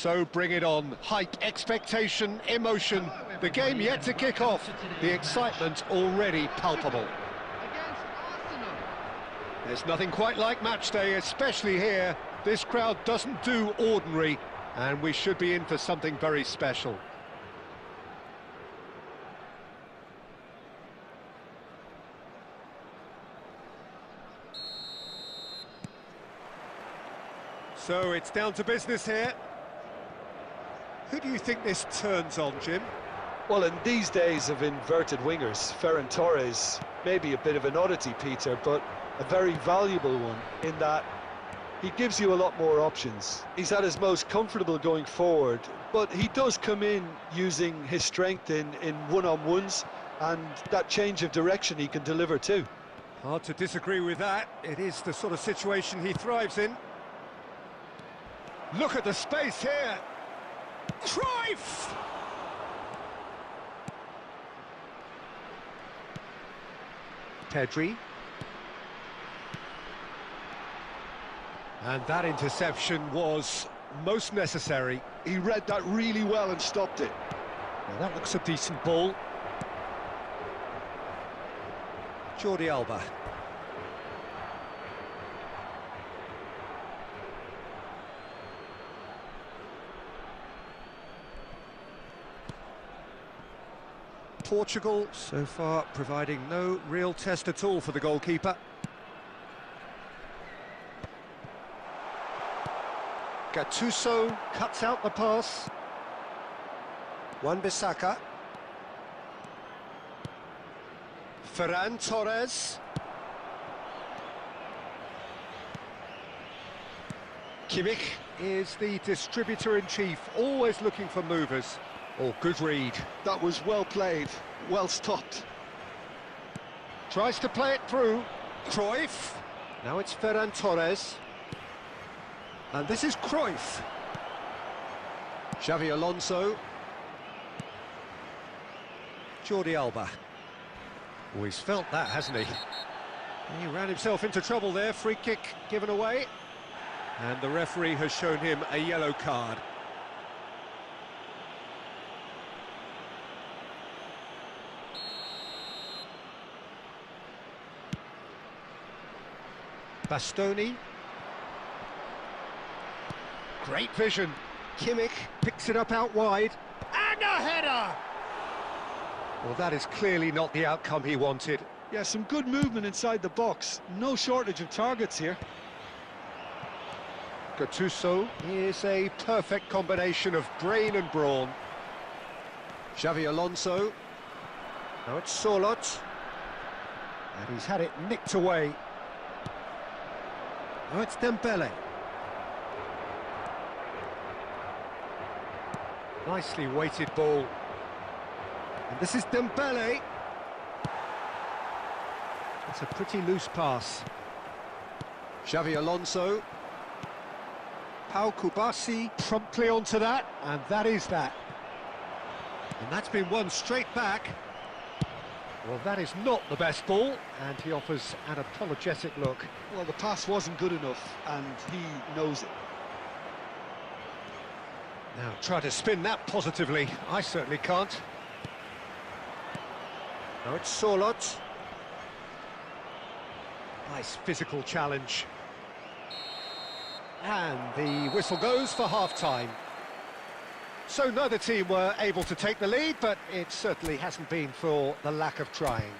So bring it on. Hype, expectation, emotion. The game yet to kick off. The excitement already palpable. There's nothing quite like match day, especially here. This crowd doesn't do ordinary, and we should be in for something very special. So it's down to business here. Who do you think this turns on, Jim? Well, in these days of inverted wingers, Ferran Torres may be a bit of an oddity, Peter, but a very valuable one in that he gives you a lot more options. He's at his most comfortable going forward, but he does come in using his strength in one-on-ones, and that change of direction he can deliver too. Hard to disagree with that. It is the sort of situation he thrives in. Look at the space here. Cruyff! Pedri. And that interception was most necessary. He read that really well and stopped it. Well, that looks a decent ball. Jordi Alba. Portugal so far providing no real test at all for the goalkeeper. Gattuso cuts out the pass. Wan-Bissaka. Ferran Torres. Kimmich is the distributor-in-chief, always looking for movers. Oh, good read. That was well played, well stopped. Tries to play it through. Cruyff. Now it's Ferran Torres. And this is Cruyff. Xavi Alonso. Jordi Alba. Oh, he's felt that, hasn't he? He ran himself into trouble there. Free kick given away. And the referee has shown him a yellow card. Bastoni. Great vision. Kimmich picks it up out wide. And a header! Well, that is clearly not the outcome he wanted. Yeah, some good movement inside the box. No shortage of targets here. Gattuso is a perfect combination of brain and brawn. Xavi Alonso. Now it's Sorloth. And he's had it nicked away. Now it's Dembele. Nicely weighted ball. And this is Dembele. It's a pretty loose pass. Xavi Alonso. Pau Kubasi promptly onto that, and that is that. And that's been won straight back. Well, that is not the best ball, and he offers an apologetic look. Well, the pass wasn't good enough, and he knows it. Now, try to spin that positively. I certainly can't. Now it's Sorloth. Nice physical challenge. And the whistle goes for half-time. So neither team were able to take the lead, but it certainly hasn't been for the lack of trying.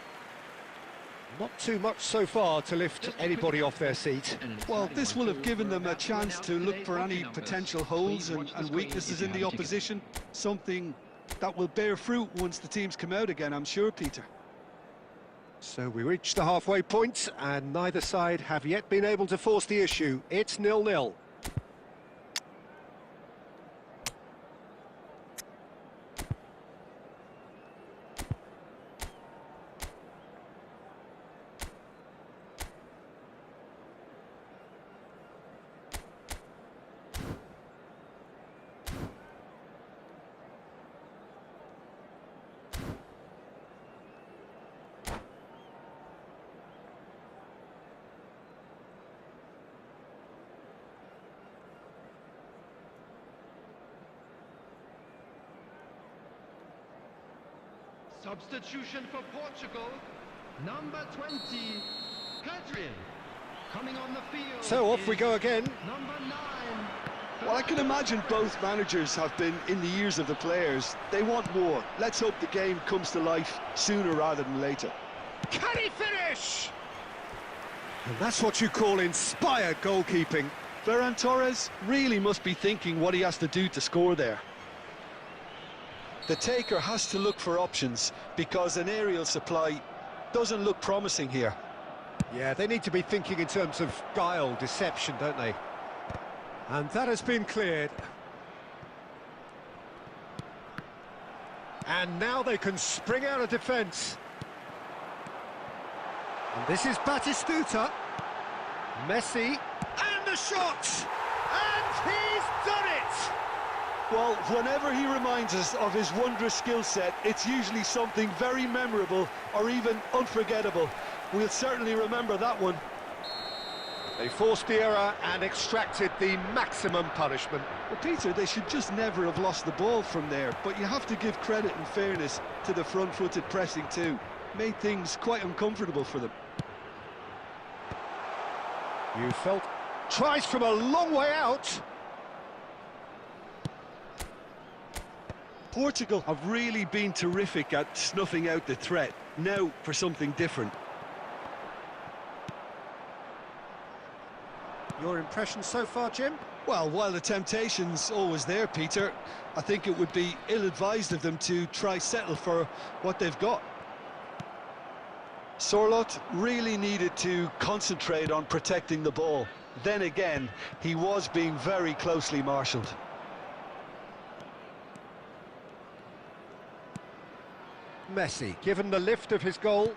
Not too much so far to lift anybody off their seat. Well, this will have given them a chance to look for any potential holes and weaknesses in the opposition. Something that will bear fruit once the teams come out again, I'm sure, Peter. So we reach the halfway point, and neither side have yet been able to force the issue. It's 0-0. Substitution for Portugal, number 20, Hadrian. Coming on the field. So off we go again. Number 9. Well, I can imagine both managers have been in the ears of the players. They want more. Let's hope the game comes to life sooner rather than later. Can he finish? And that's what you call inspired goalkeeping. Ferran Torres really must be thinking what he has to do to score there. The taker has to look for options because an aerial supply doesn't look promising here. Yeah, they need to be thinking in terms of guile, deception, don't they? And that has been cleared. And now they can spring out of defence. And this is Batistuta. Messi. And the shot! And he's done it! Well, whenever he reminds us of his wondrous skill set, it's usually something very memorable or even unforgettable. We'll certainly remember that one. They forced the error and extracted the maximum punishment. Well, Peter, they should just never have lost the ball from there, but you have to give credit and fairness to the front-footed pressing too. Made things quite uncomfortable for them. You felt tries from a long way out. Portugal have really been terrific at snuffing out the threat. Now for something different. Your impression so far, Jim? Well, while the temptation's always there, Peter, I think it would be ill-advised of them to try settle for what they've got. Sorloth really needed to concentrate on protecting the ball. Then again, he was being very closely marshalled. Messi, given the lift of his goal.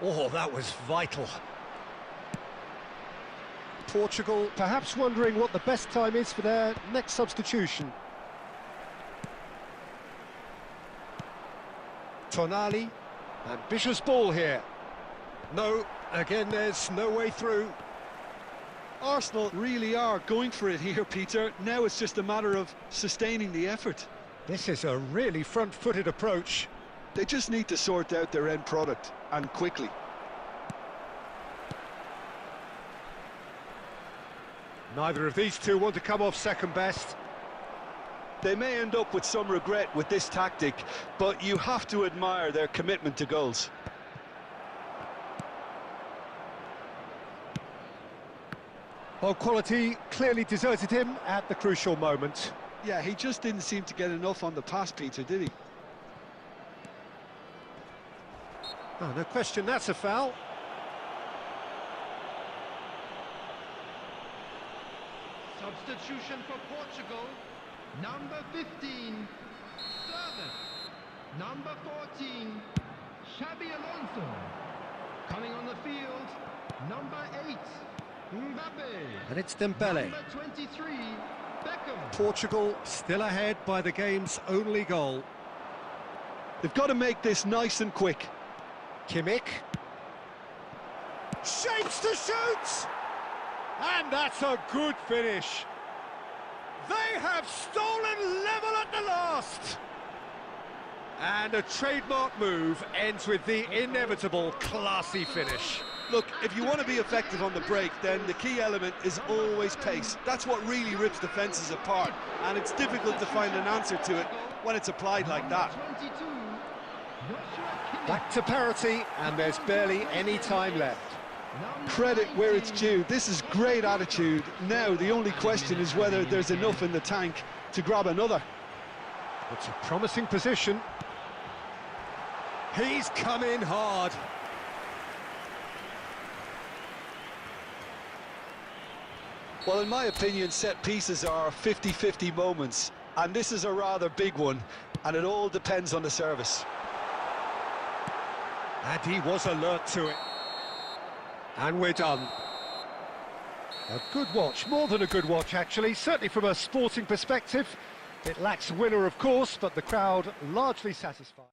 Oh, that was vital. Portugal perhaps wondering what the best time is for their next substitution. Tonali, ambitious ball here. No, again there's no way through. Arsenal really are going for it here, Peter. Now it's just a matter of sustaining the effort. This is a really front-footed approach. They just need to sort out their end product, and quickly. Neither of these two want to come off second best. They may end up with some regret with this tactic, but you have to admire their commitment to goals. Well, quality clearly deserted him at the crucial moment. Yeah, he just didn't seem to get enough on the pass, Peter, did he? Oh, no question, that's a foul. Substitution for Portugal, number 15, Servant. Number 14, Xabi Alonso. Coming on the field, number 8, Mbappe. And it's Dembele. Number 23, Beckham. Portugal still ahead by the game's only goal. They've got to make this nice and quick. Kimmich. Shapes to shoot! And that's a good finish. They have stolen level at the last. And a trademark move ends with the inevitable classy finish. Look, if you want to be effective on the break, then the key element is always pace. That's what really rips defences apart, and it's difficult to find an answer to it when it's applied like that. Back to parity, and there's barely any time left. Credit where it's due. This is great attitude. Now the only question is whether there's enough in the tank to grab another. It's a promising position. He's come in hard. Well, in my opinion, set pieces are 50-50 moments, and this is a rather big one, and it all depends on the service. And he was alert to it. And we're done. A good watch, more than a good watch actually, certainly from a sporting perspective. It lacks winner, of course, but the crowd largely satisfied.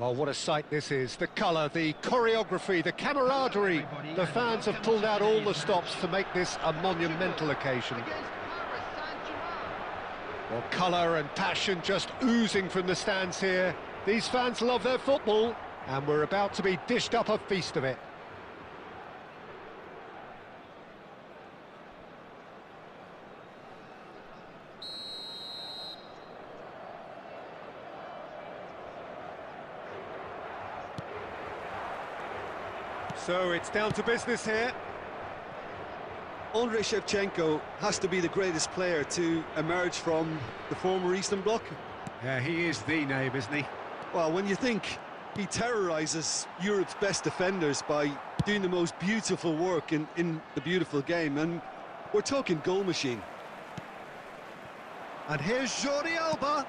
Well, what a sight this is. The colour, the choreography, the camaraderie. The fans have pulled out all the stops to make this a monumental occasion. Well, colour and passion just oozing from the stands here. These fans love their football, and we're about to be dished up a feast of it. So it's down to business here. Andrei Shevchenko has to be the greatest player to emerge from the former Eastern Bloc. Yeah, he is the name, isn't he? Well, when you think he terrorises Europe's best defenders by doing the most beautiful work in the beautiful game, and we're talking goal machine. And here's Jordi Alba.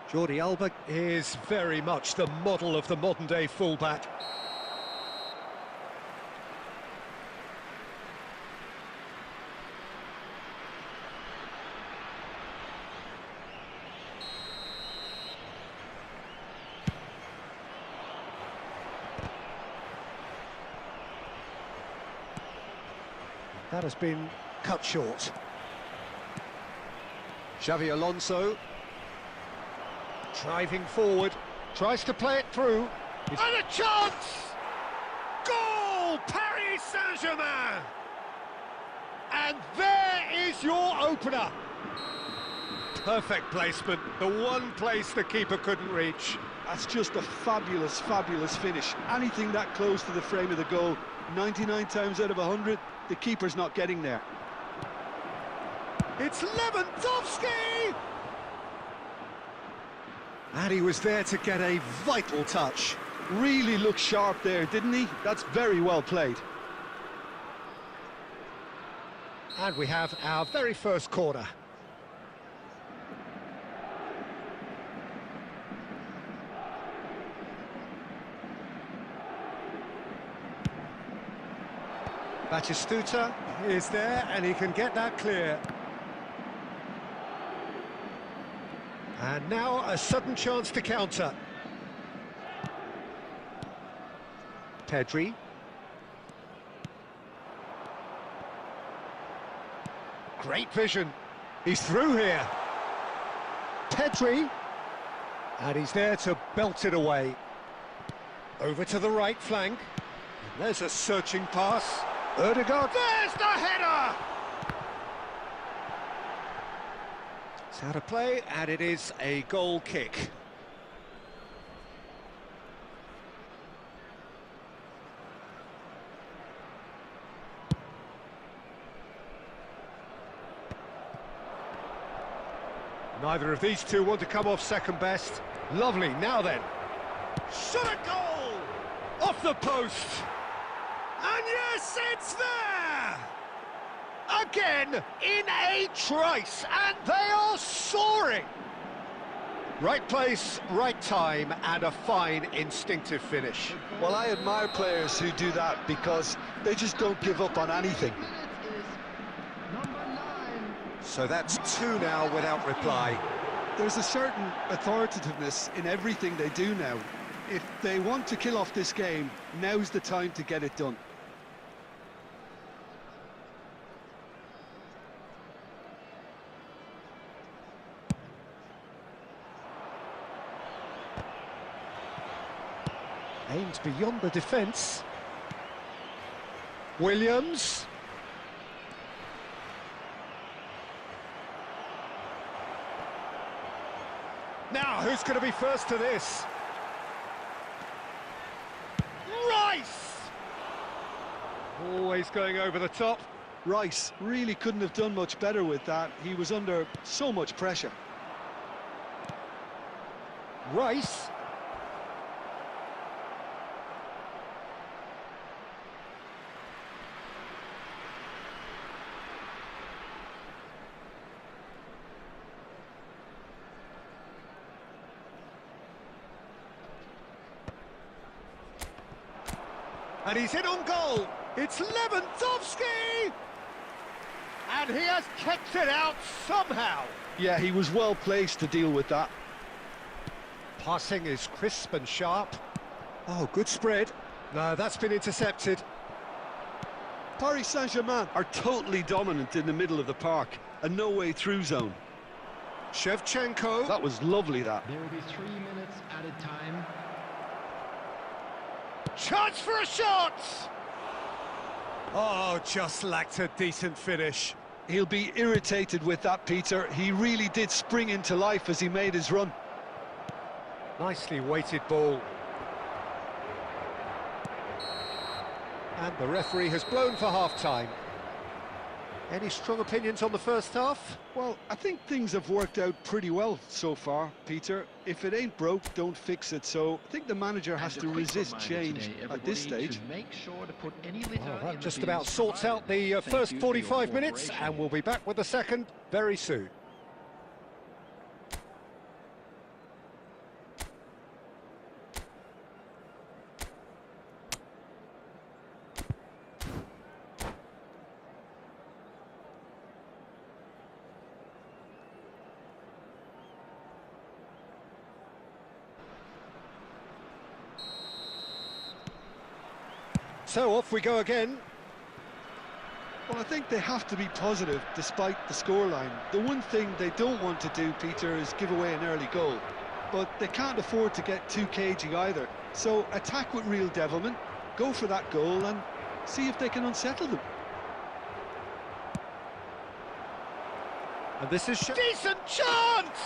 Jordi Alba is very much the model of the modern-day fullback. That has been cut short. Xavi Alonso driving forward, tries to play it through. And a chance! Goal! Paris Saint-Germain! And there is your opener. Perfect placement, the one place the keeper couldn't reach. That's just a fabulous, fabulous finish. Anything that close to the frame of the goal, 99 times out of 100, the keeper's not getting there. It's Lewandowski! And he was there to get a vital touch. Really looked sharp there, didn't he? That's very well played. And we have our very first corner. Batistuta is there, and he can get that clear. And now a sudden chance to counter. Pedri. Great vision. He's through here. Pedri. And he's there to belt it away. Over to the right flank. And there's a searching pass. Ødegaard, there's the header! It's out of play, and it is a goal kick. Neither of these two want to come off second best. Lovely, now then. Shot a goal! Off the post! And yes, it's there! Again, in a trice, and they are soaring! Right place, right time, and a fine instinctive finish. Well, I admire players who do that because they just don't give up on anything. So that's two now without reply. There's a certain authoritativeness in everything they do now. If they want to kill off this game, now's the time to get it done. Aimed beyond the defence. Williams. Now, who's going to be first to this? Rice! Always going over the top. Rice really couldn't have done much better with that. He was under so much pressure. Rice. And he's in on goal. It's Lewandowski! And he has kept it out somehow. Yeah, he was well placed to deal with that. Passing is crisp and sharp. Oh, good spread. No, that's been intercepted. Paris Saint-Germain are totally dominant in the middle of the park, and no way through zone. Shevchenko. That was lovely, that. There will be 3 minutes added time. Chance for a shot! Oh, just lacked a decent finish. He'll be irritated with that, Peter. He really did spring into life as he made his run. Nicely weighted ball. And the referee has blown for half-time. Any strong opinions on the first half? Well, I think things have worked out pretty well so far, Peter. If it ain't broke, don't fix it. So I think the manager has to resist change at this stage. Make sure to put any Well, that just about sorts out the first 45 minutes, and we'll be back with the second very soon. So off we go again. Well, I think they have to be positive despite the scoreline. The one thing they don't want to do, Peter, is give away an early goal. But they can't afford to get too cagey either. So attack with real devilment, go for that goal and see if they can unsettle them. And this is decent chance!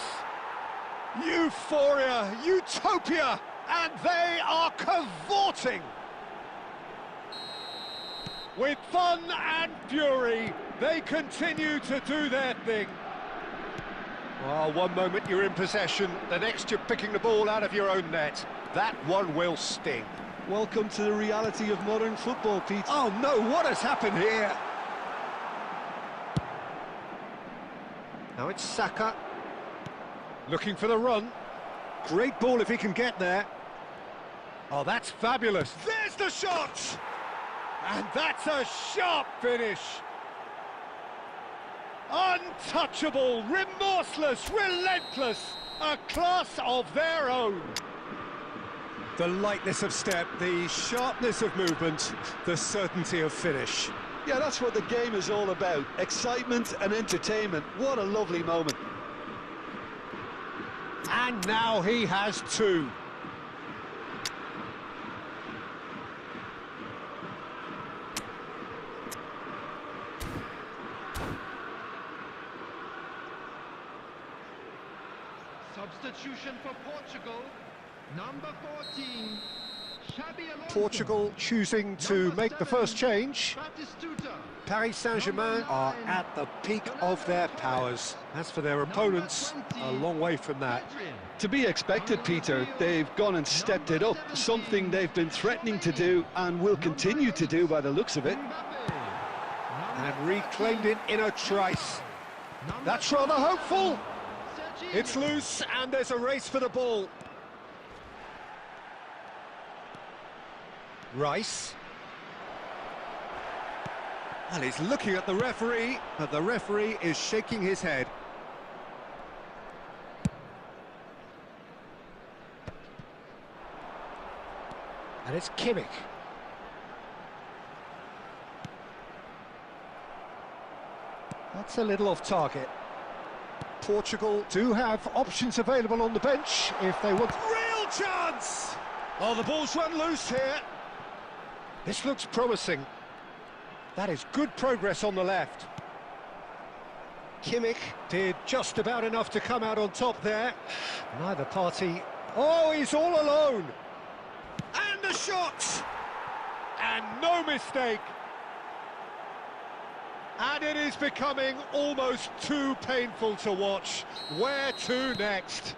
Euphoria, utopia, and they are cavorting. With fun and fury, they continue to do their thing. Well, one moment you're in possession, the next you're picking the ball out of your own net. That one will sting. Welcome to the reality of modern football, Pete. Oh no, what has happened here? Now it's Saka. Looking for the run. Great ball if he can get there. Oh, that's fabulous. There's the shot! And that's a sharp finish. Untouchable, remorseless, relentless, a class of their own. The lightness of step, the sharpness of movement, the certainty of finish. Yeah, that's what the game is all about. Excitement and entertainment. What a lovely moment. And now he has two. Substitution for Portugal, number 14, Xabi Alonso. Portugal choosing to make the first change. Batistuta. Paris Saint-Germain are at the peak of their powers. As for their opponents, a long way from that. To be expected, Peter. They've gone and stepped it up, something they've been threatening to do and will continue to do by the looks of it. And reclaimed it in a trice. That's rather hopeful. It's loose and there's a race for the ball. Rice. Well, he's looking at the referee, but the referee is shaking his head. And it's Kimmich. That's a little off target. Portugal do have options available on the bench if they want. Real chance! Oh, the ball's run loose here. This looks promising. That is good progress on the left. Kimmich did just about enough to come out on top there. Neither party. Oh, he's all alone. And the shot! And no mistake. And it is becoming almost too painful to watch. Where to next?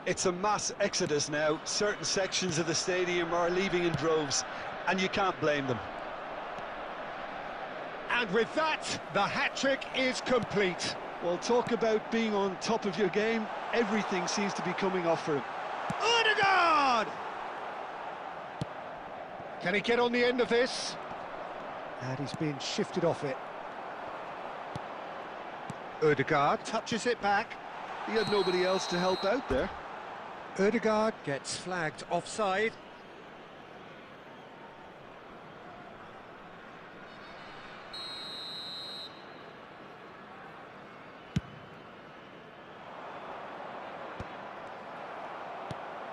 It's a mass exodus now. Certain sections of the stadium are leaving in droves, and you can't blame them. And with that, the hat-trick is complete. Well, talk about being on top of your game. Everything seems to be coming off for him. Odegaard! Can he get on the end of this? And he's being shifted off it. Odegaard touches it back. He had nobody else to help out there. Ødegaard gets flagged offside.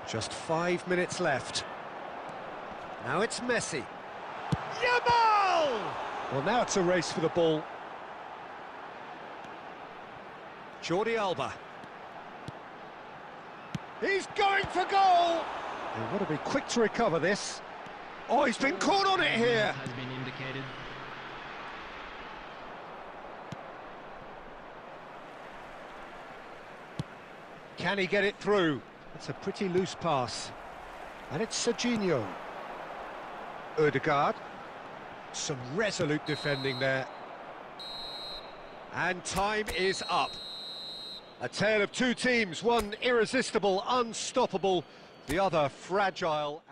Just 5 minutes left. Now it's Messi. Yamal! Well, now it's a race for the ball. Jordi Alba. He's going for goal! They've got to be quick to recover this. Oh, he's been caught on it here. Has been indicated. Can he get it through? It's a pretty loose pass. And it's Serginho. Ødegaard. Some resolute defending there. And time is up. A tale of two teams, one irresistible, unstoppable, the other fragile.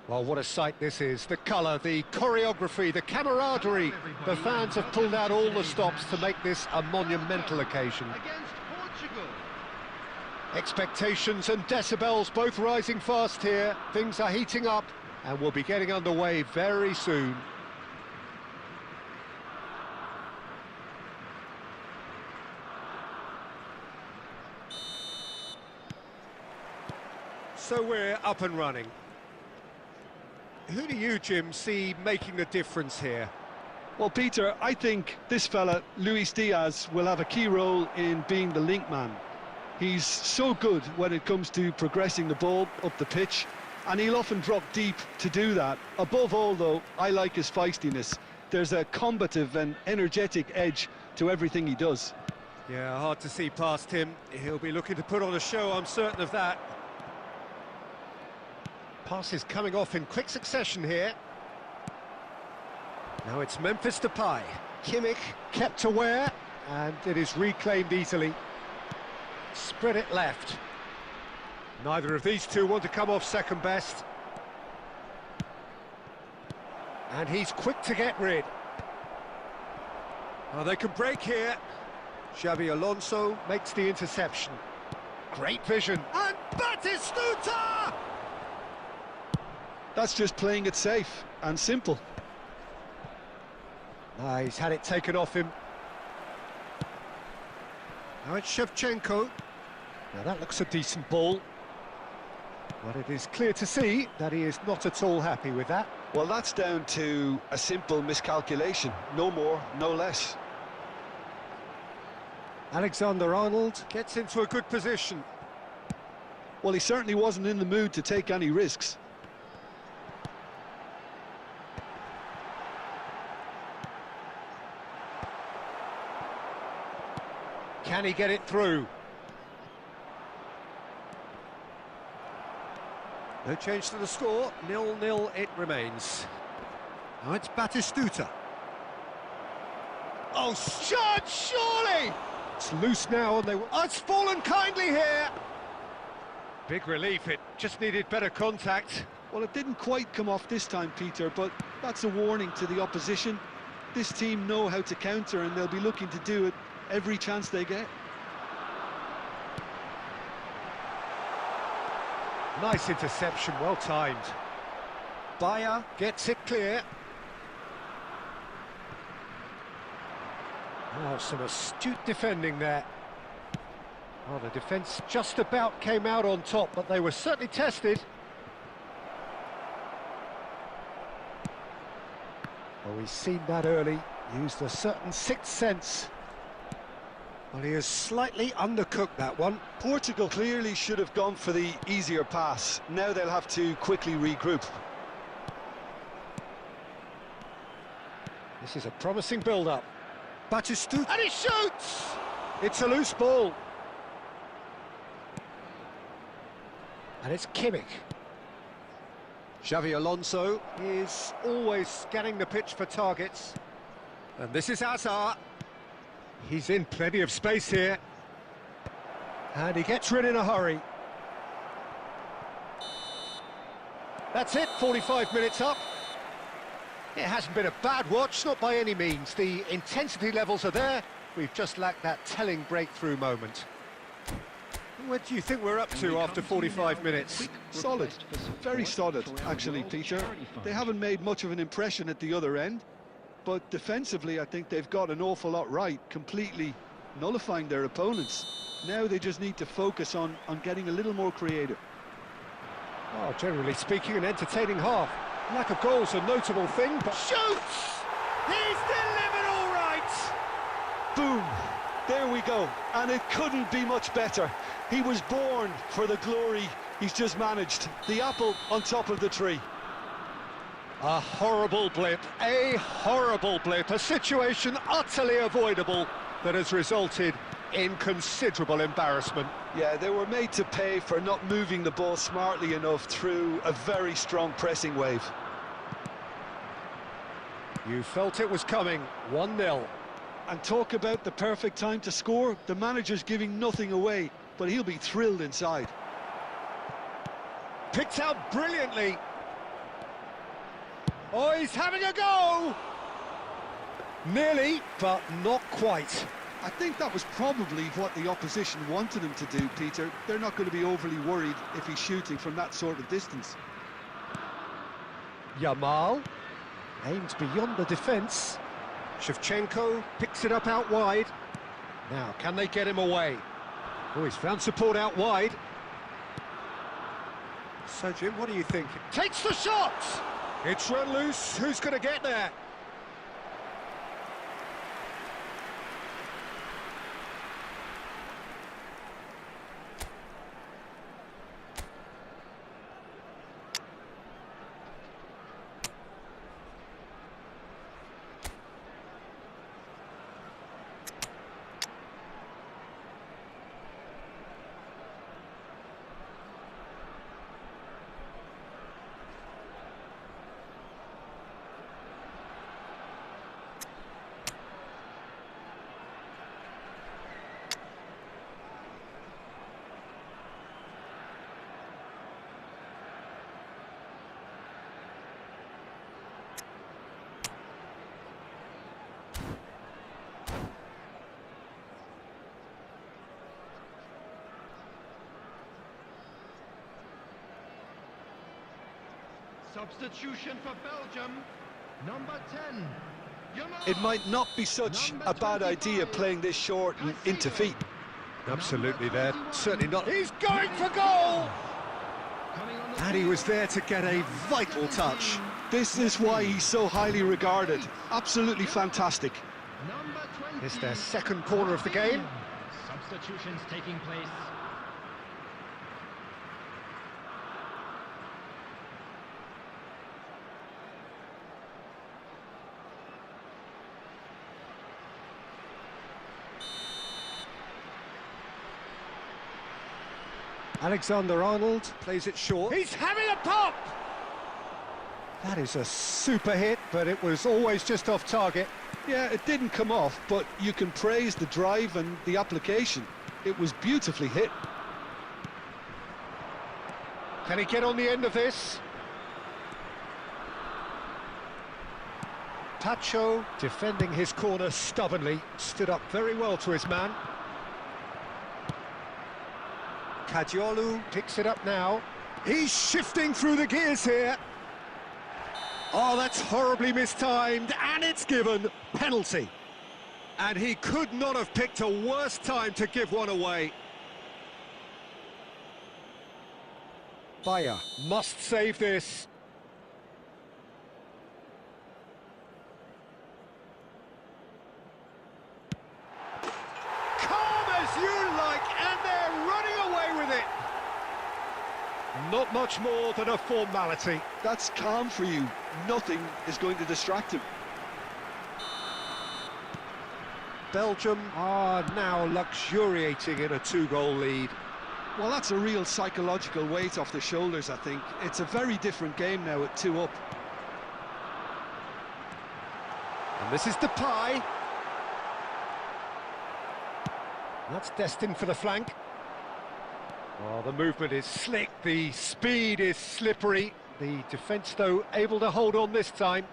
Well, what a sight this is. The colour, the choreography, the camaraderie. The fans have pulled out all the stops to make this a monumental occasion. Against Portugal. Expectations and decibels both rising fast here. Things are heating up and we'll be getting underway very soon. So we're up and running. Who do you, Jim, see making the difference here? Well, Peter, I think this fella, Luis Diaz, will have a key role in being the link man. He's so good when it comes to progressing the ball up the pitch, and he'll often drop deep to do that. Above all, though, I like his feistiness. There's a combative and energetic edge to everything he does. Yeah, hard to see past him. He'll be looking to put on a show, I'm certain of that. Passes coming off in quick succession here. Now it's Memphis Depay. Kimmich kept aware, and it is reclaimed easily. Spread it left. Neither of these two want to come off second best. And he's quick to get rid. Oh, they can break here. Xavi Alonso makes the interception. Great vision. And Batistuta! That's just playing it safe and simple. He's had it taken off him. Now it's Shevchenko. Now that looks a decent ball. But it is clear to see that he is not at all happy with that. Well, that's down to a simple miscalculation. No more, no less. Alexander-Arnold gets into a good position. Well, he certainly wasn't in the mood to take any risks. Can he get it through? No change to the score, 0-0 it remains. Now it's Batistuta. Oh, shot, surely! It's loose now and they... Oh, it's fallen kindly here! Big relief, it just needed better contact. Well, it didn't quite come off this time, Peter, but that's a warning to the opposition. This team know how to counter and they'll be looking to do it every chance they get. Nice interception, well timed. Bayer gets it clear. Oh, some astute defending there. Well, the defence just about came out on top, but they were certainly tested. Oh, he's seen that early, used a certain sixth sense. Well, he has slightly undercooked that one. Portugal clearly should have gone for the easier pass. Now they'll have to quickly regroup. This is a promising build-up. Batistuta, and he shoots! It's a loose ball. And it's Kimmich. Xavi Alonso is always scanning the pitch for targets. And this is Hazard. He's in plenty of space here. And he gets rid in a hurry. That's it, 45 minutes up. It hasn't been a bad watch, not by any means. The intensity levels are there. We've just lacked that telling breakthrough moment. What do you think we're up to after 45 minutes? Solid, very solid, actually, Peter. They haven't made much of an impression at the other end, but defensively, I think they've got an awful lot right, completely nullifying their opponents. Now they just need to focus on getting a little more creative. Oh, generally speaking, an entertaining half. Lack of goals a notable thing, but shoots! He's delivered all right! Boom! There we go. And it couldn't be much better. He was born for the glory he's just managed. The apple on top of the tree. A horrible blip, a situation utterly avoidable that has resulted in considerable embarrassment. Yeah, they were made to pay for not moving the ball smartly enough through a very strong pressing wave. You felt it was coming, 1-0. And talk about the perfect time to score. The manager's giving nothing away, but he'll be thrilled inside. Picked out brilliantly. Oh, he's having a go! Nearly, but not quite. I think that was probably what the opposition wanted him to do, Peter. They're not going to be overly worried if he's shooting from that sort of distance. Yamal aims beyond the defence. Shevchenko picks it up out wide. Now, can they get him away? Oh, he's found support out wide. So, Jim, what do you think? Takes the shot! It's run loose. Who's going to get there? Substitution for Belgium. Number 10. Jamal. It might not be such a bad idea playing this short and into feet. Absolutely there. Certainly not. He's going for goal! And he was there to get a vital touch. This is why he's so highly regarded. Absolutely fantastic. Number 20. It's their second corner of the game. Substitutions taking place. Alexander-Arnold plays it short. He's having a pop! That is a super hit, but it was always just off target. Yeah, it didn't come off, but you can praise the drive and the application. It was beautifully hit. Can he get on the end of this? Pacho, defending his corner stubbornly, stood up very well to his man. Kadiolu picks it up now. He's shifting through the gears here. Oh, that's horribly mistimed, and it's given. Penalty. And he could not have picked a worse time to give one away. Bayer must save this. Calm as you like, and they're running away with it. Not much more than a formality. That's calm for you. Nothing is going to distract him. Belgium are now luxuriating in a two-goal lead. Well, that's a real psychological weight off the shoulders, I think. It's a very different game now at 2 up. And this is Depay. That's destined for the flank. Oh, the movement is slick, the speed is slippery. The defence, though, able to hold on this time.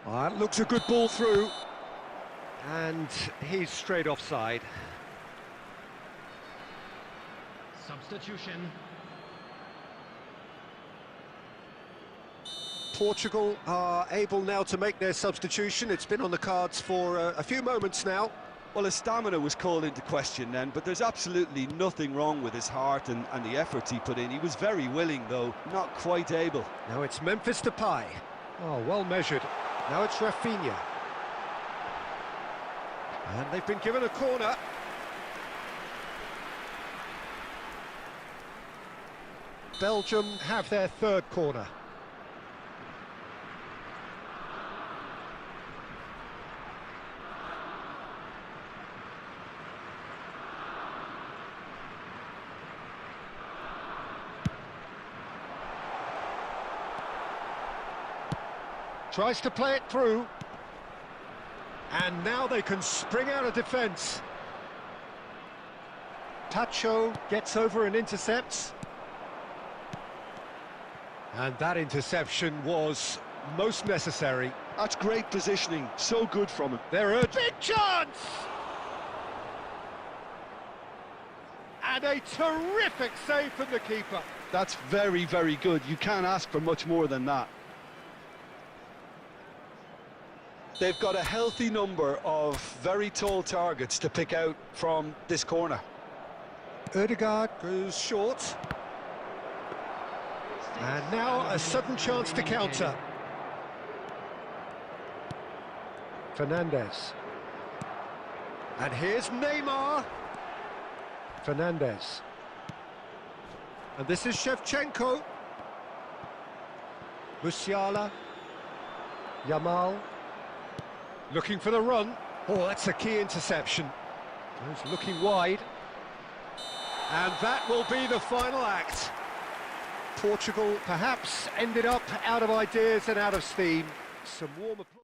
Oh, that looks a good ball through. And he's straight offside. Substitution. Portugal are able now to make their substitution. It's been on the cards for a few moments now. Well, his stamina was called into question then, but there's absolutely nothing wrong with his heart and the efforts he put in. He was very willing, though, not quite able. Now it's Memphis Depay. Oh, well measured. Now it's Rafinha. And they've been given a corner. Belgium have their third corner. Tries to play it through. And now they can spring out of defence. Pacho gets over and intercepts. And that interception was most necessary. That's great positioning, so good from him. They're a big chance! And a terrific save from the keeper. That's very, very good. You can't ask for much more than that. They've got a healthy number of very tall targets to pick out from this corner. Ødegaard goes short. And now a sudden chance to counter. Fernandes. And here's Neymar. Fernandes. And this is Shevchenko. Musiala. Yamal. Looking for the run. Oh, that's a key interception. Goes looking wide. And that will be the final act. Portugal perhaps ended up out of ideas and out of steam. Some warm applause.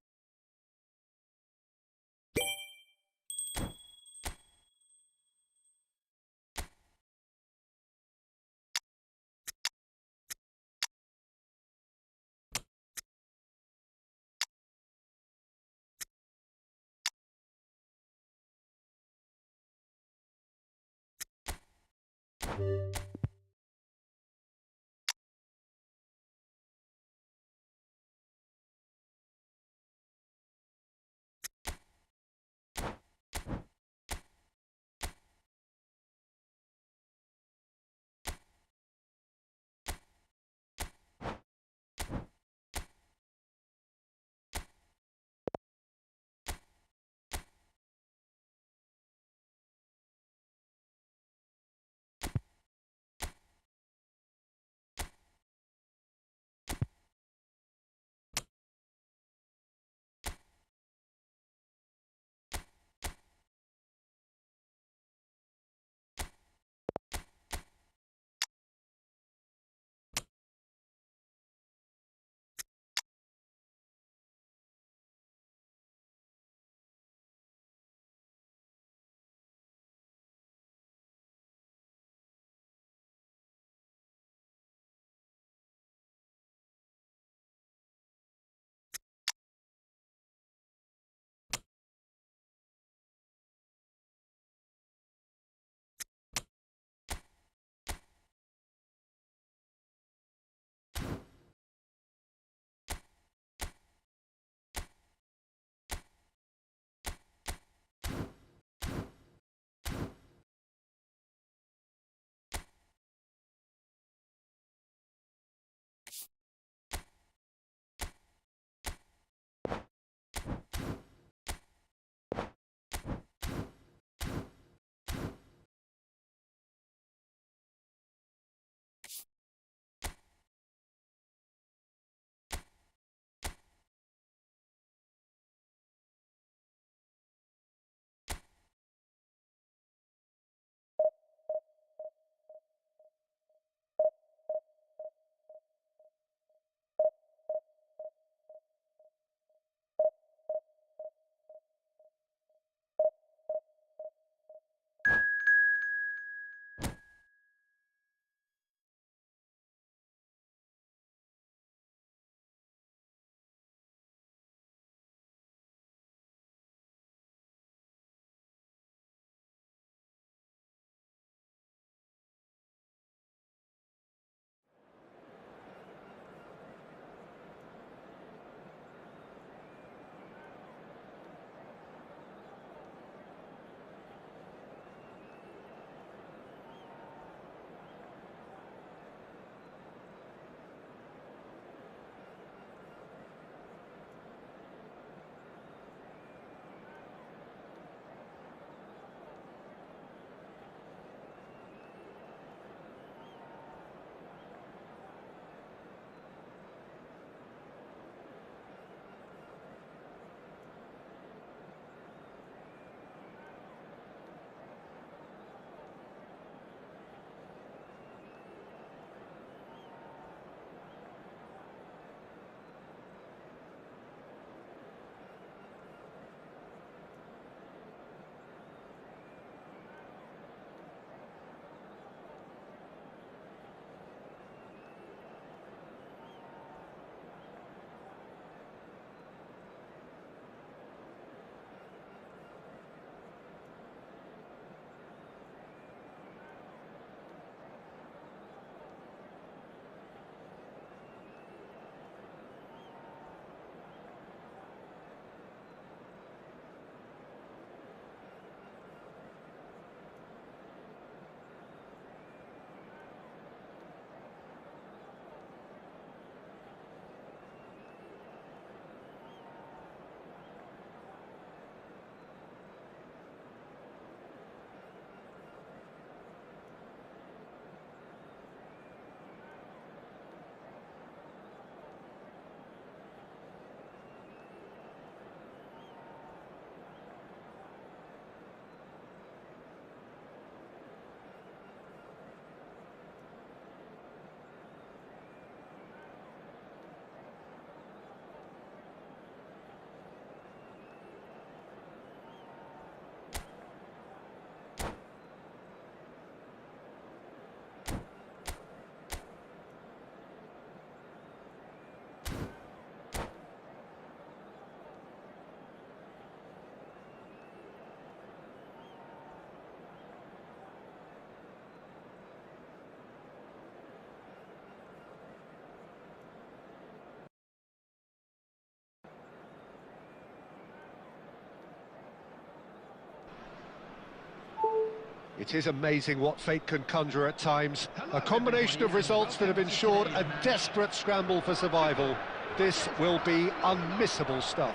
It is amazing what fate can conjure at times. A combination of results that have ensured a desperate scramble for survival. This will be unmissable stuff.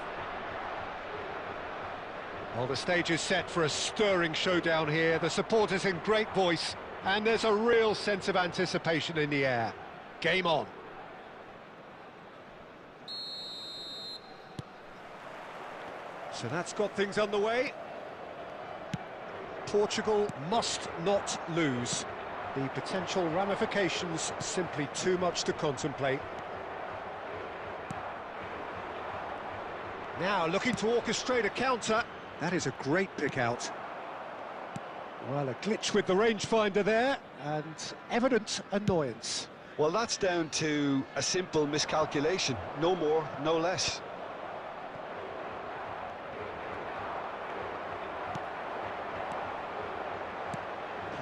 Well, the stage is set for a stirring showdown here. The supporters in great voice, and there's a real sense of anticipation in the air. Game on. So that's got things underway. Portugal must not lose. The potential ramifications simply too much to contemplate. Now looking to orchestrate a counter. That is a great pick out. Well, a glitch with the rangefinder there, and evident annoyance. Well, that's down to a simple miscalculation. No more, no less.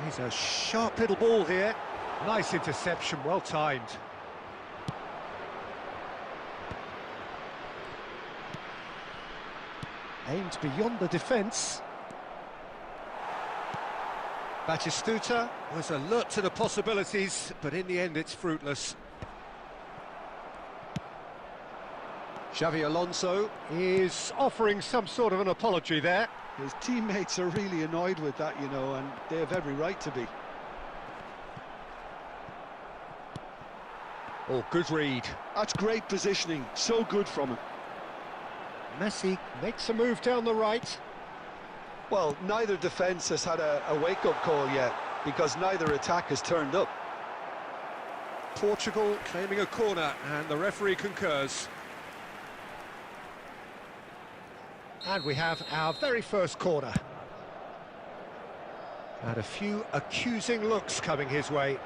He's a sharp little ball here. Nice interception, well timed. Aimed beyond the defence. Batistuta was alert to the possibilities, but in the end it's fruitless. Xavi Alonso is offering some sort of an apology there. His teammates are really annoyed with that, you know, and they have every right to be. Oh, good read. That's great positioning, so good from him. Messi makes a move down the right. Well, neither defence has had a wake-up call yet, because neither attack has turned up. Portugal claiming a corner, and the referee concurs. And we have our very first corner. And a few accusing looks coming his way.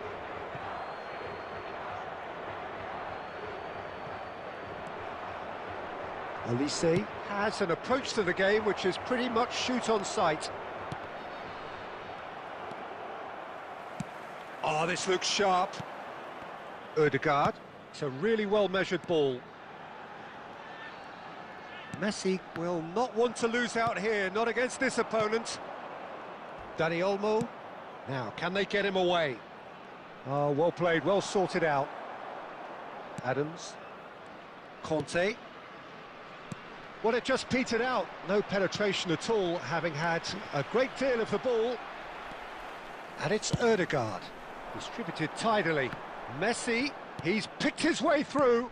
Olise has an approach to the game which is pretty much shoot on sight. Oh, this looks sharp. Ødegaard, it's a really well-measured ball. Messi will not want to lose out here, not against this opponent. Dani Olmo, now can they get him away? Oh, well played, well sorted out. Adams, Conte. Well, it just petered out, no penetration at all, having had a great deal of the ball. And it's Ødegaard, distributed tidily. Messi, he's picked his way through.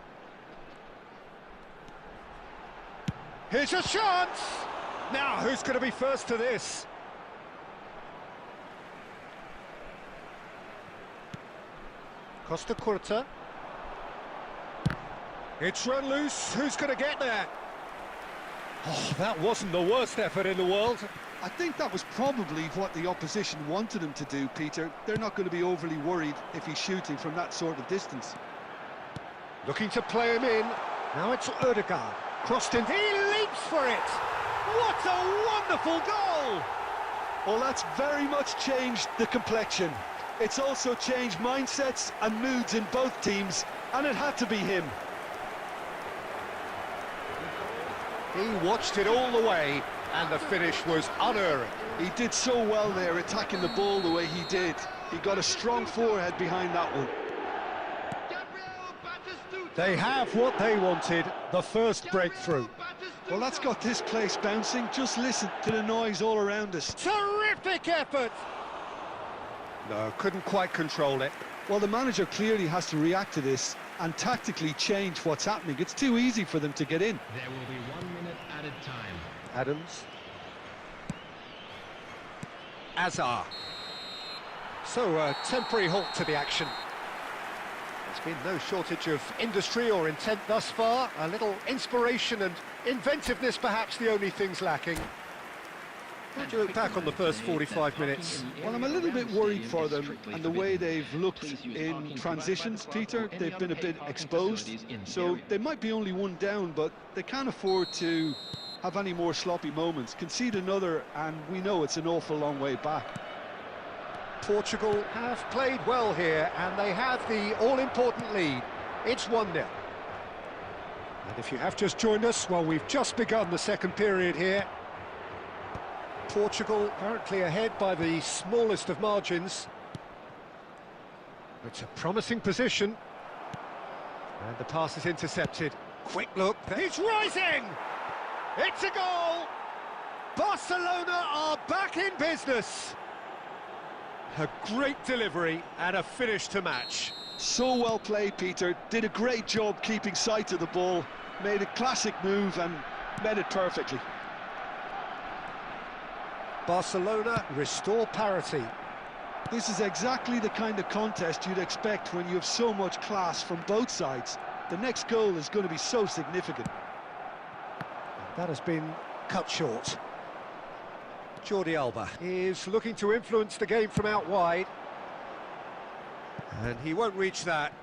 Here's a chance! Now, who's going to be first to this? Costa Curta. It's run loose, who's going to get there? Oh, that wasn't the worst effort in the world. I think that was probably what the opposition wanted him to do, Peter. They're not going to be overly worried if he's shooting from that sort of distance. Looking to play him in. Now it's Ødegaard. Crossed in. He leaps for it! What a wonderful goal! Well, that's very much changed the complexion. It's also changed mindsets and moods in both teams, and it had to be him. He watched it all the way, and the finish was unerring. He did so well there, attacking the ball the way he did. He got a strong forehead behind that one. They have what they wanted, the first breakthrough. Well, that's got this place bouncing. Just listen to the noise all around us. Terrific effort! No, couldn't quite control it. Well, the manager clearly has to react to this and tactically change what's happening. It's too easy for them to get in. There will be 1 minute added time. Adams. Azar. So, a temporary halt to the action. There's been no shortage of industry or intent thus far. A little inspiration and inventiveness, perhaps the only things lacking. How do you look back on the first 45 minutes? Well, I'm a little bit worried for them and the way they've looked in transitions, Peter. They've been a bit exposed, so they might be only one down, but they can't afford to have any more sloppy moments. Concede another, and we know it's an awful long way back. Portugal have played well here, and they have the all-important lead. It's 1-0. And if you have just joined us, well, we've just begun the second period here. Portugal currently ahead by the smallest of margins. It's a promising position. And the pass is intercepted. Quick look, he's rising! It's a goal! Barcelona are back in business. A great delivery and a finish to match. So well played, Peter. Did a great job keeping sight of the ball. Made a classic move and met it perfectly. Barcelona restore parity. This is exactly the kind of contest you'd expect when you have so much class from both sides. The next goal is going to be so significant. That has been cut short. Jordi Alba is looking to influence the game from out wide. And he won't reach that.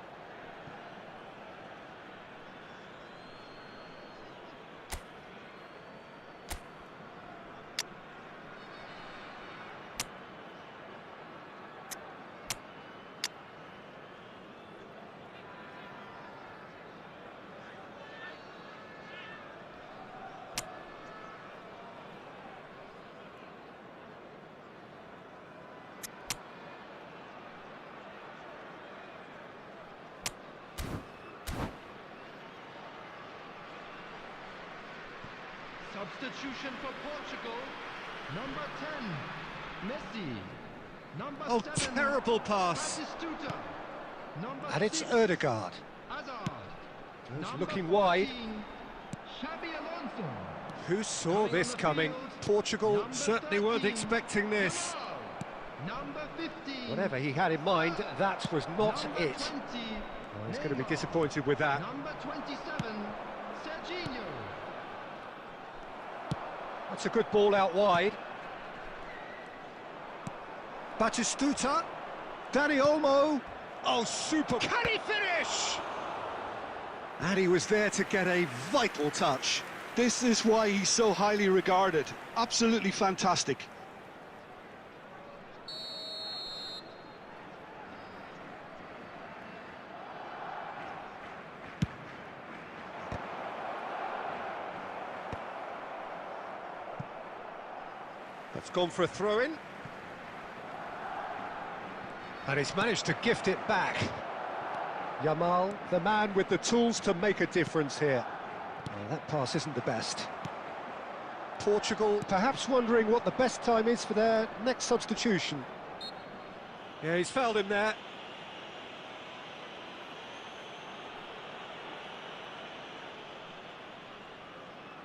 Substitution for Portugal. Number 10, Messi. Number Oh, 7, terrible pass. Batistuta. Number And it's 6, Ødegaard. Hazard. Goes Number looking wide. 14, Xabi Alonso. Who saw Coming on this the coming? field, Portugal number certainly weren't 13, expecting this. Ronaldo. Number 15. Whatever he had in mind, that was not Number it. 20, Oh, he's going to be Neymar. disappointed with that. Number 27, Serginho. That's a good ball out wide. Batistuta. Dani Olmo. Oh, super. Can he finish? And he was there to get a vital touch. This is why he's so highly regarded. Absolutely fantastic. That's gone for a throw-in. And he's managed to gift it back. Yamal, the man with the tools to make a difference here. Oh, that pass isn't the best. Portugal perhaps wondering what the best time is for their next substitution. Yeah, he's fouled him there.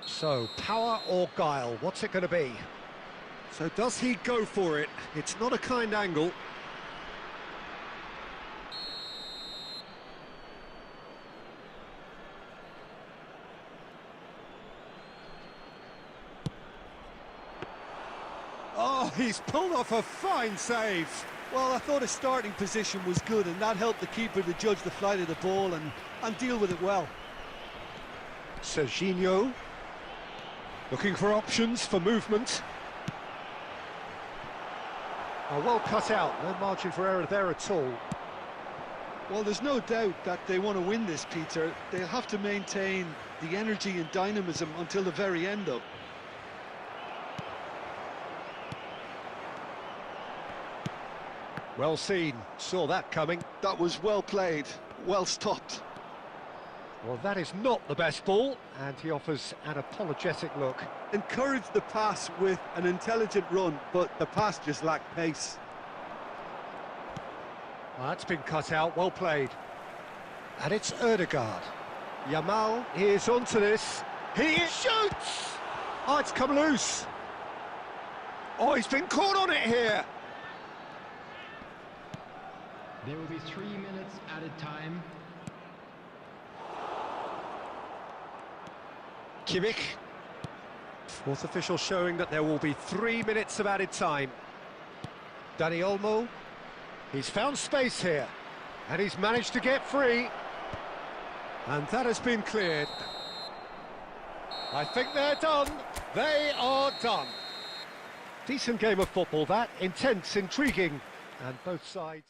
So, power or guile, what's it going to be? So does he go for it? It's not a kind angle. Oh, he's pulled off a fine save. Well, I thought his starting position was good, and that helped the keeper to judge the flight of the ball and deal with it well. Serginho looking for options for movement. Oh, well cut out, no margin for error there at all. Well, there's no doubt that they want to win this, Peter. They'll have to maintain the energy and dynamism until the very end, though. Well seen, saw that coming. That was well played, well stopped. Well, that is not the best ball, and he offers an apologetic look. Encouraged the pass with an intelligent run, but the pass just lacked pace. Well, that's been cut out, well played. And it's Ødegaard. Yamal is onto this. He shoots! Oh, it's come loose. Oh, he's been caught on it here. There will be 3 minutes added time. Kimmich. Fourth official showing that there will be 3 minutes of added time. Dani Olmo. He's found space here. And he's managed to get free. And that has been cleared. I think they're done. They are done. Decent game of football, that. Intense, intriguing. And both sides...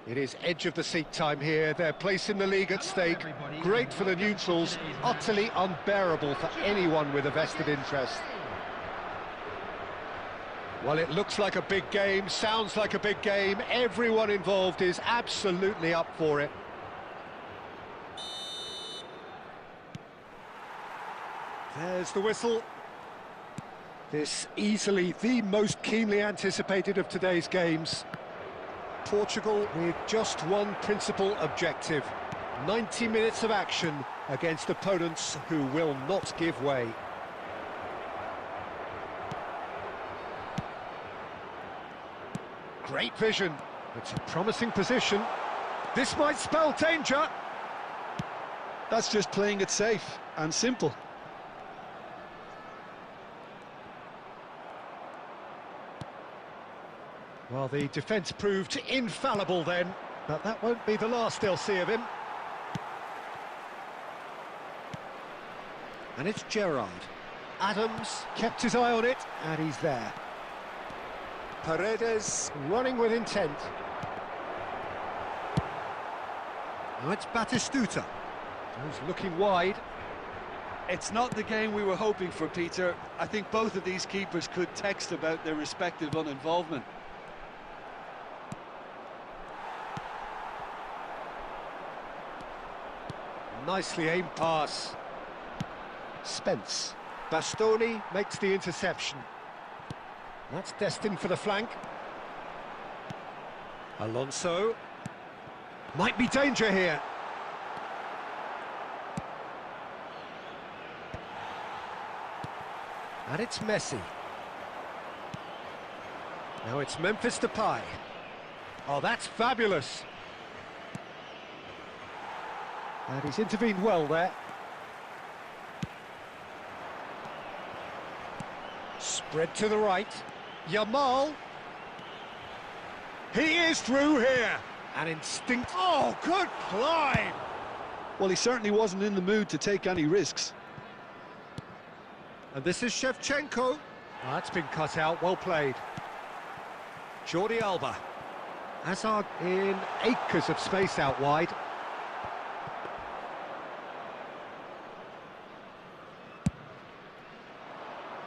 It is edge-of-the-seat time here. Their place in the league at stake. Great for the neutrals, utterly unbearable for anyone with a vested interest. Well, it looks like a big game, sounds like a big game. Everyone involved is absolutely up for it. There's the whistle. This easily the most keenly anticipated of today's games. Portugal with just one principal objective. 90 minutes of action against opponents who will not give way. Great vision. It's a promising position. This might spell danger. That's just playing it safe and simple. Well, the defence proved infallible then, but that won't be the last they'll see of him. And it's Gerrard. Adams kept his eye on it, and he's there. Paredes running with intent. Now it's Batistuta, who's looking wide. It's not the game we were hoping for, Peter. I think both of these keepers could text about their respective uninvolvement. Nicely aimed pass. Spence. Bastoni makes the interception. That's destined for the flank. Alonso. Might be danger here. And it's Messi. Now it's Memphis Depay. Oh, that's fabulous. And he's intervened well there. Spread to the right. Yamal. He is through here. An instinct. Oh, good climb. Well, he certainly wasn't in the mood to take any risks. And this is Shevchenko. Oh, that's been cut out. Well played. Jordi Alba. Hazard in acres of space out wide.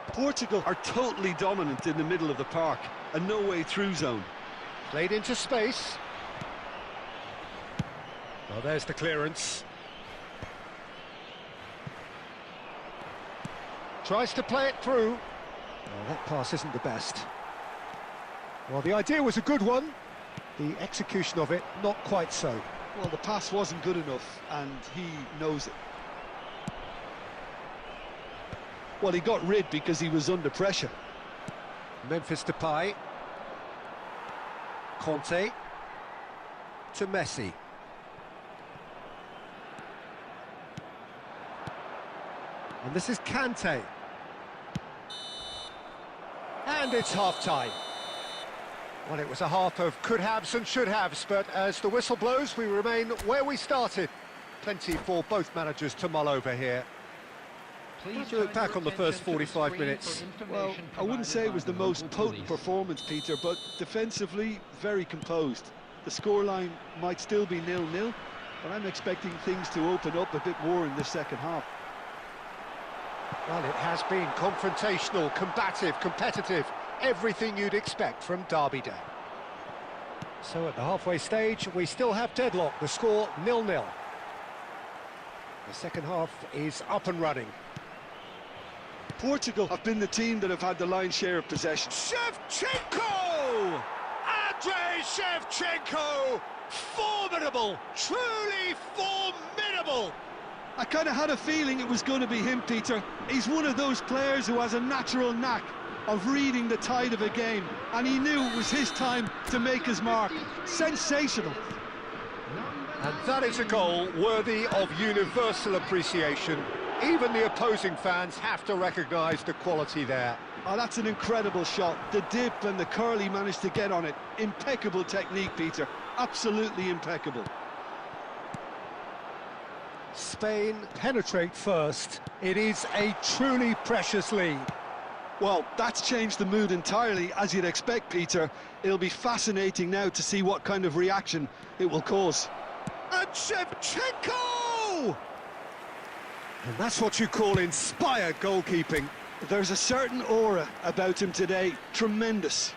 Portugal are totally dominant in the middle of the park, a no-way through zone. Played into space. Oh, there's the clearance. Tries to play it through. Oh, that pass isn't the best. Well, the idea was a good one. The execution of it, not quite so. Well, the pass wasn't good enough, and he knows it. Well, he got rid because he was under pressure. Memphis Depay. Conte. To Messi. And this is Kante. And it's half-time. Well, it was a half of could-haves and should-haves, but as the whistle blows, we remain where we started. Plenty for both managers to mull over here. Please look back on the first 45 minutes. Well, I wouldn't say it was the most potent performance, Peter, but defensively, very composed. The scoreline might still be 0-0, but I'm expecting things to open up a bit more in the second half. Well, it has been confrontational, combative, competitive, everything you'd expect from Derby Day. So at the halfway stage, we still have deadlock, the score 0-0. The second half is up and running. Portugal have been the team that have had the lion's share of possession. Shevchenko! Andrei Shevchenko! Formidable! Truly formidable! I kind of had a feeling it was going to be him, Peter. He's one of those players who has a natural knack of reading the tide of a game, and he knew it was his time to make his mark. Sensational. And that is a goal worthy of universal appreciation. Even the opposing fans have to recognise the quality there. Oh, that's an incredible shot. The dip and the curl he managed to get on it. Impeccable technique, Peter. Absolutely impeccable. Spain penetrate first. It is a truly precious lead. Well, that's changed the mood entirely, as you'd expect, Peter. It'll be fascinating now to see what kind of reaction it will cause. And Shevchenko! And that's what you call inspired goalkeeping. There's a certain aura about him today. Tremendous.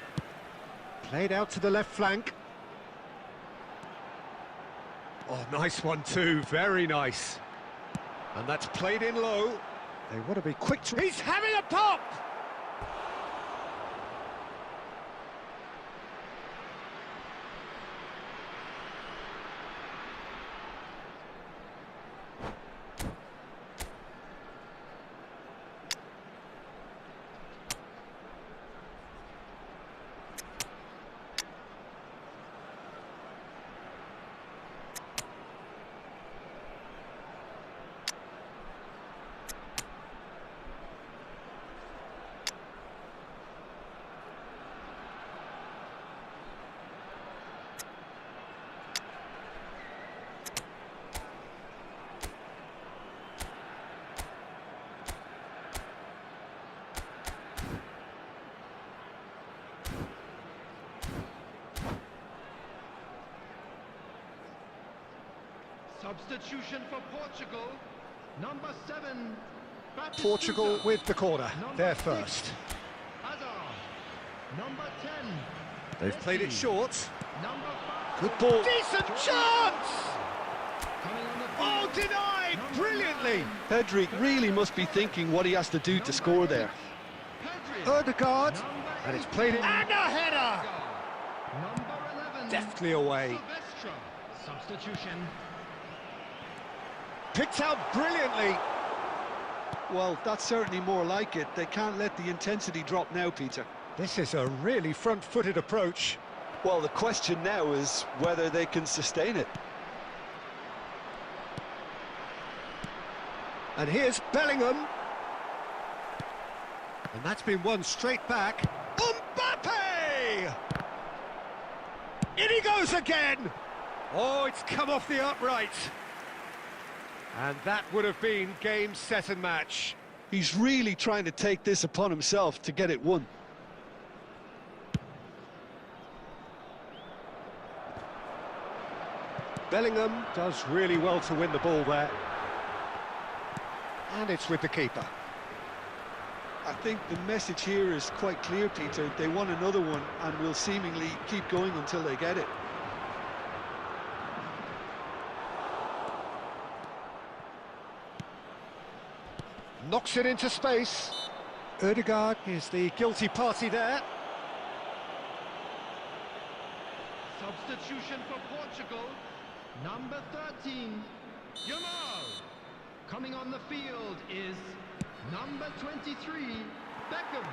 Played out to the left flank. Oh, nice one too, very nice. And that's played in low. They want to be quick to... He's having a pop! Substitution for Portugal, number 7. Portugal with the corner, they're 6, first. Hazard, number 10. They've played it Messi, short. number 5. Good ball. Decent chance! Coming on the Oh, field, denied number brilliantly. 9. Pedri really must be thinking what he has to do to score there. Pedri, Odegaard, number and it's 8. played in. And a header! Number 11. Deftly away. Silvestre, substitution. Picked out brilliantly. Well, that's certainly more like it. They can't let the intensity drop now, Peter. This is a really front-footed approach. Well, the question now is whether they can sustain it. And here's Bellingham. And that's been won straight back. Mbappe! In he goes again! Oh, it's come off the upright. And that would have been game, set and match. He's really trying to take this upon himself to get it won. Bellingham does really well to win the ball there. And it's with the keeper. I think the message here is quite clear, Peter. They want another one and will seemingly keep going until they get it. Knocks it into space. Odegaard is the guilty party there. Substitution for Portugal, number 13. Yamal. Coming on the field is number 23, Beckham.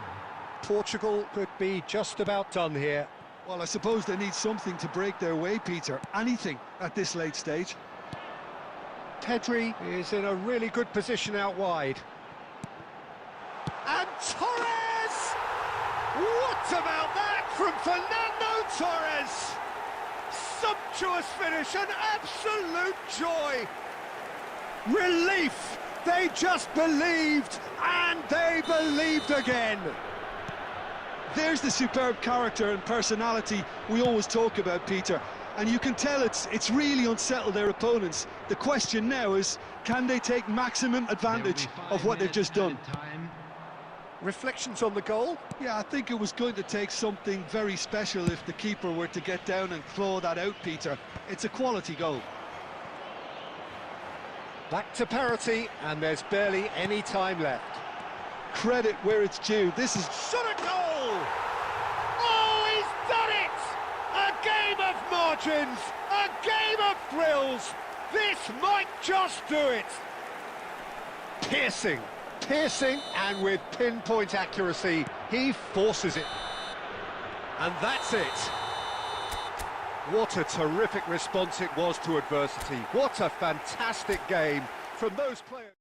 Portugal could be just about done here. Well, I suppose they need something to break their way, Peter. Anything at this late stage. Pedri is in a really good position out wide. And Torres! What about that from Fernando Torres? Sumptuous finish, an absolute joy. Relief! They just believed, and they believed again. There's the superb character and personality we always talk about, Peter. And you can tell it's really unsettled their opponents. The question now is, can they take maximum advantage of what they've just done? Reflections on the goal? Yeah, I think it was going to take something very special if the keeper were to get down and claw that out, Peter. It's a quality goal. Back to parity, and there's barely any time left. Credit where it's due. This is... Shot a goal! Oh, he's done it! A game of margins, a game of thrills. This might just do it. Piercing, and with pinpoint accuracy, he forces it. And that's it. What a terrific response it was to adversity. What a fantastic game from those players.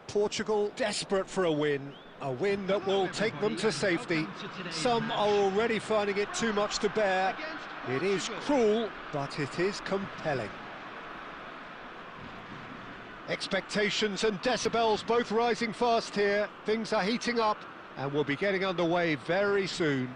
Portugal desperate for a win that will take them to safety. Some are already finding it too much to bear. It is cruel, but it is compelling. Expectations and decibels both rising fast here. Things are heating up and we'll be getting underway very soon.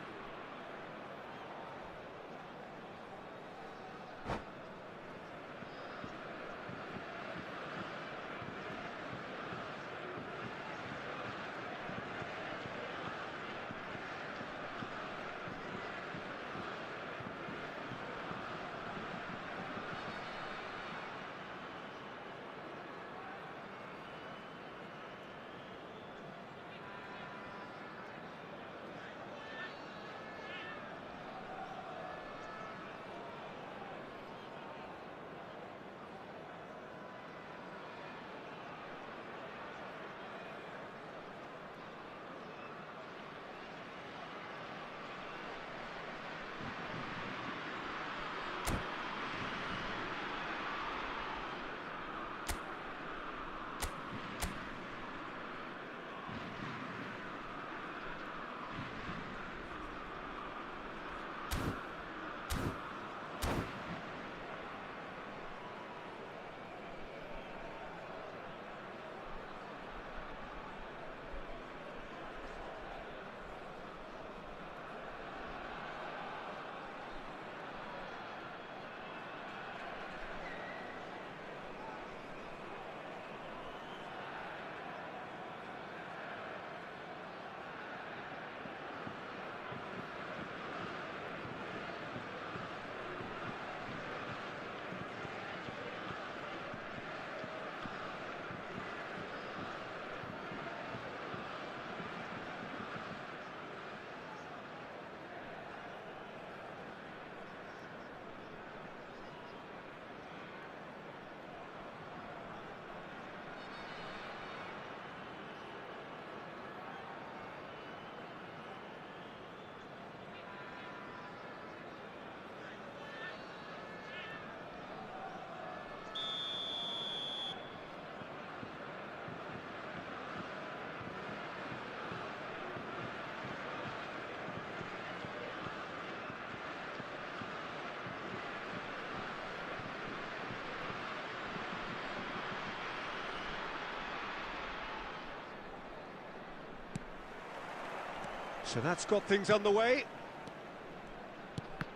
So that's got things underway.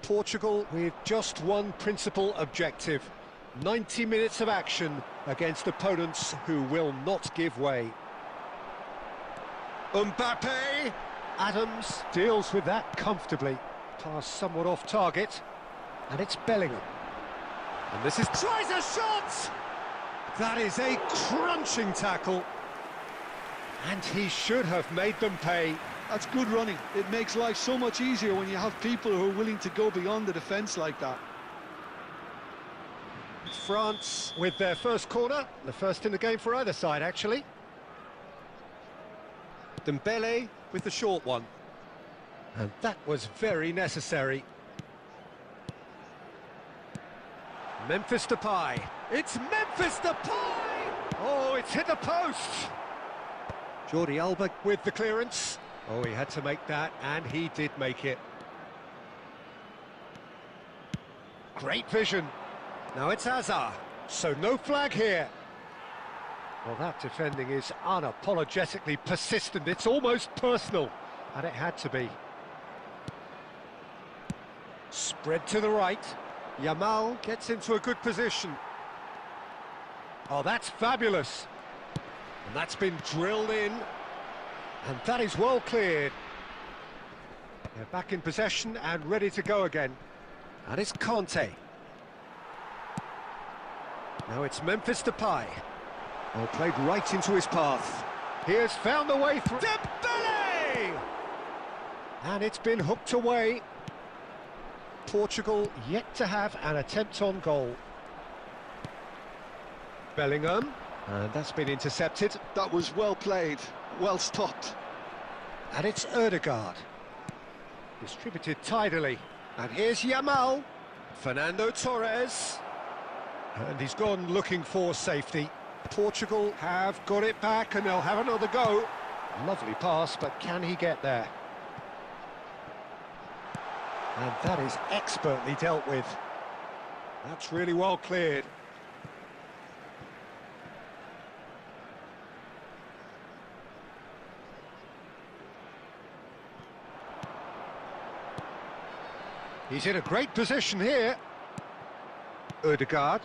Portugal with just one principal objective. 90 minutes of action against opponents who will not give way. Mbappe! Adams deals with that comfortably. Pass somewhat off target. And it's Bellingham. And this is... tries a shot! That is a crunching tackle. And he should have made them pay. That's good running. It makes life so much easier when you have people who are willing to go beyond the defence like that. France with their first corner, the first in the game for either side, actually. Dembele with the short one. And that was very necessary. Memphis Depay. It's Memphis Depay! Oh, it's hit the post! Jordi Alba with the clearance. Oh, he had to make that, and he did make it. Great vision. Now it's Hazard, so no flag here. Well, that defending is unapologetically persistent. It's almost personal, and it had to be. Spread to the right. Yamal gets into a good position. Oh, that's fabulous. And that's been drilled in. And that is well cleared. They're back in possession and ready to go again. And it's Conte. Now it's Memphis Depay. Oh, played right into his path. He has found a way through. Dembele! And it's been hooked away. Portugal yet to have an attempt on goal. Bellingham. And that's been intercepted. That was well played, well stopped. And it's Ødegaard. Distributed tidily. And here's Yamal. Fernando Torres. And he's gone looking for safety. Portugal have got it back and they'll have another go. Lovely pass, but can he get there? And that is expertly dealt with. That's really well cleared. He's in a great position here. Ødegaard.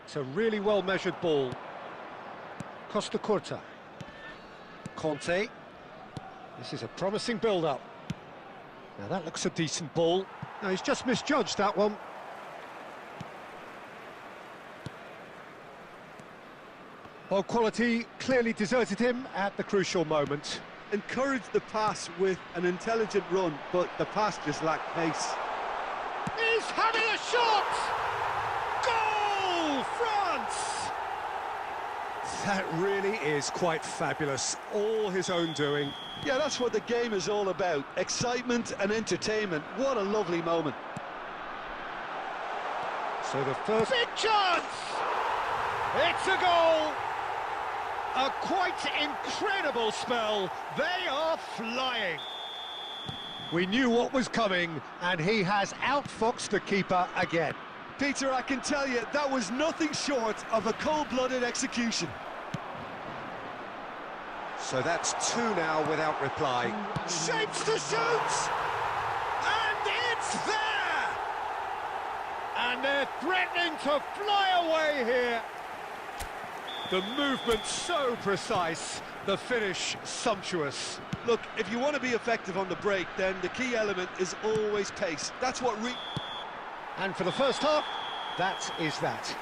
It's a really well-measured ball. Costa Curta. Conte. This is a promising build-up. Now that looks a decent ball. No, he's just misjudged that one. Well, quality clearly deserted him at the crucial moment. Encouraged the pass with an intelligent run, but the pass just lacked pace. He's having a shot! Goal, France! That really is quite fabulous. All his own doing. Yeah, that's what the game is all about. Excitement and entertainment. What a lovely moment. So the first... Big chance! It's a goal! A quite incredible spell. They are flying. We knew what was coming, and he has outfoxed the keeper again. Peter, I can tell you, that was nothing short of a cold-blooded execution. So that's two now without reply. Shapes to shoot! And it's there! And they're threatening to fly away here. The movement so precise, the finish sumptuous. Look, if you want to be effective on the break, then the key element is always pace. That's what And for the first half, that is that.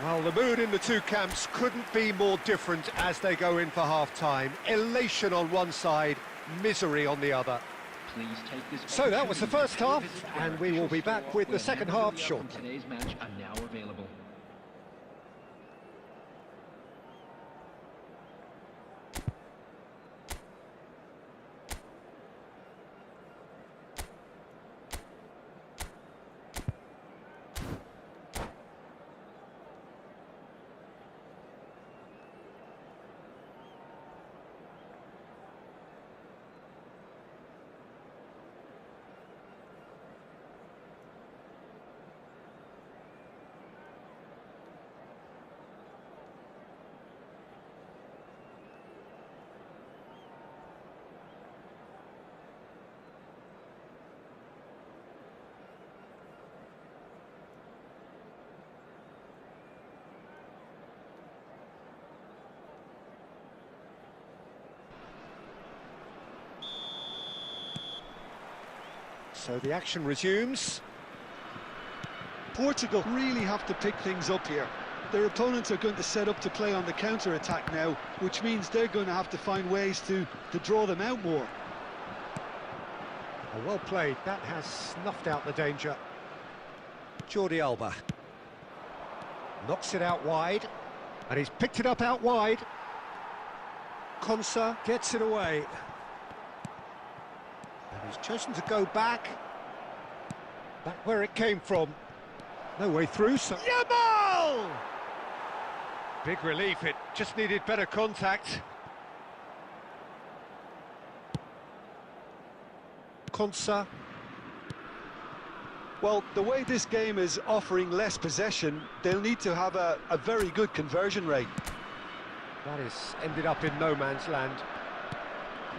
Well, the mood in the two camps couldn't be more different as they go in for half-time. Elation on one side, misery on the other. So that was the first half, and we will be back with the second half shortly. Today's match are now available. So the action resumes. Portugal really have to pick things up here. Their opponents are going to set up to play on the counter-attack now, which means they're going to have to find ways to draw them out more. Oh, well played. That has snuffed out the danger. Jordi Alba. Knocks it out wide. And he's picked it up out wide. Konsa gets it away. And he's chosen to go back where it came from. No way through, so... Yamal! Big relief, it just needed better contact. Konsa. Well, the way this game is offering less possession, they'll need to have a very good conversion rate. That has ended up in no man's land.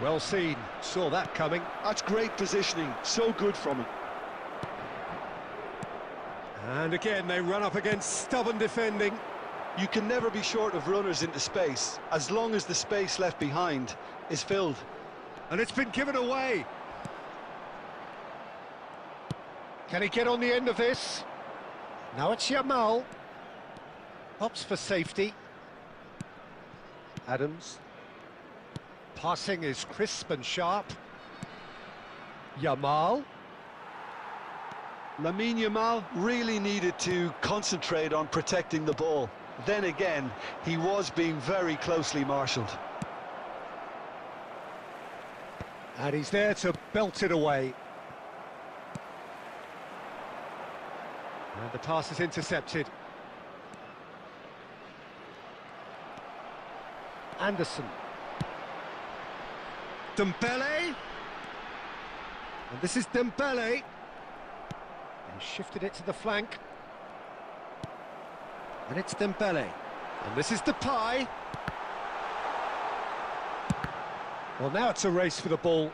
Well seen, saw that coming. That's great positioning, so good from him. And again, they run up against stubborn defending. You can never be short of runners into space, as long as the space left behind is filled. And it's been given away. Can he get on the end of this? Now it's Yamal. Opts for safety. Adams. Passing is crisp and sharp. Yamal. Lamine Yamal really needed to concentrate on protecting the ball. Then again, he was being very closely marshalled. And he's there to belt it away. And the pass is intercepted. Anderson. Dembele. And this is Dembele. He shifted it to the flank. And it's Dembele. And this is Depay. Well, now it's a race for the ball.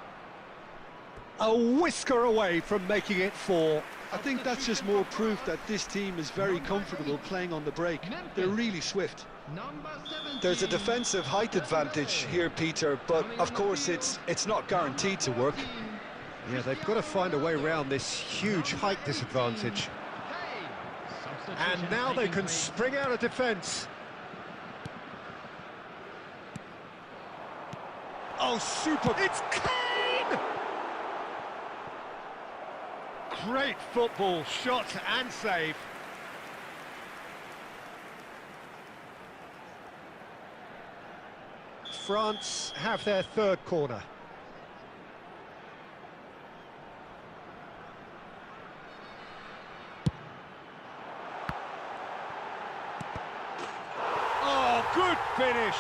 A whisker away from making it 4. I think that's just more proof that this team is very comfortable playing on the break. They're really swift. Number 17. There's a defensive height advantage here, Peter, but of course it's not guaranteed to work. Yeah, they've got to find a way around this huge height disadvantage. And now they can spring out of defence. Oh, super! It's Kane! Great football, shot and save. France have their third corner. Oh, good finish!